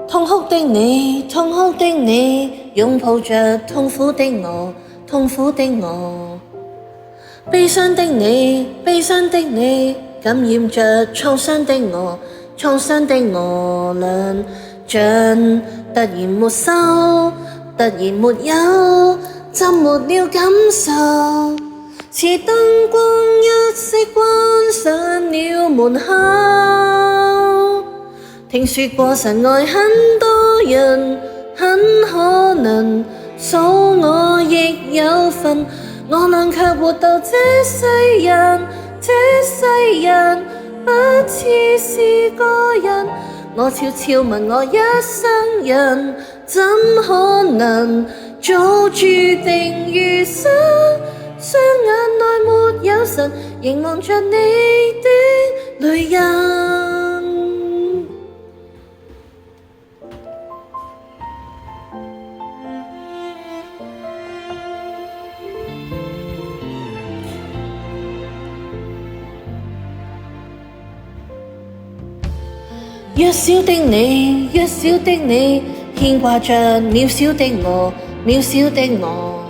痛哭的你，痛哭的你，擁抱着痛苦的我，痛苦的我。悲傷的你，悲傷的你，感染着創傷的我，創傷的我。論盡突然沒收，突然沒有，怎沒了感受？似燈光一熄關上了門口。聽說過神愛很多人，很可能數我亦有份，我倆卻活到這世人，這世人不似是個人。我悄悄問我一生人，怎可能早注定餘生？雙眼內沒有神，凝望着你的淚印。弱小的你，弱小的你，牽掛着渺小的我，渺小的我。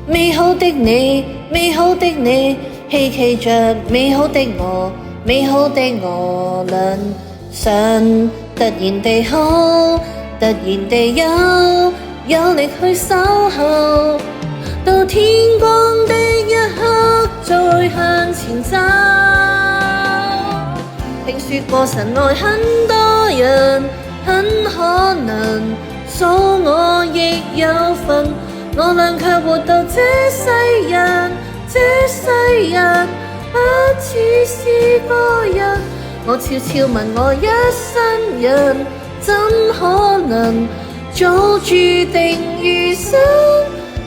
美好的你，美好的你，希冀着美好的我，美好的我。論神突然地好，突然地有力去守候，到天光的一刻再向前走。聽說過神愛很多人，很可能數我亦有份，我倆卻活到這世人，這世人不似是個人。我悄悄問我一生人，怎可能早注定餘生？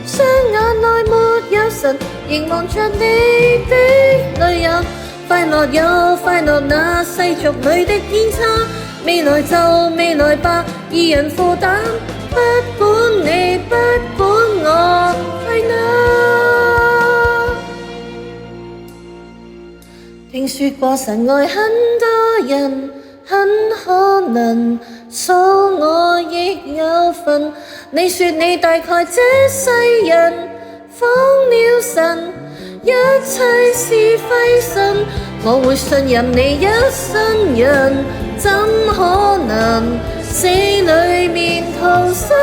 雙眼內沒有神，凝望着你的淚印。快樂有快樂那世俗裏的偏差，未來就未來吧，二人負擔，不管你不管我，快樂。聽說過神愛很多人，很可能數我亦有份，你說你大概這世人仿了神，一切是廢神，我會信任你一生人，怎可能死裏面逃生？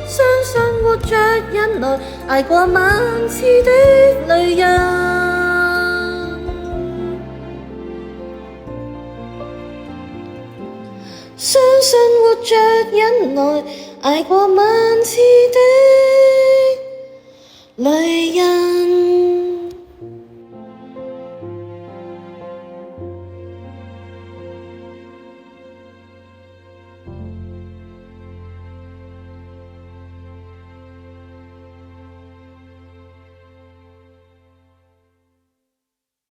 相信活着忍耐，捱過萬次的淚印。相信活着忍耐，捱過萬次的淚印。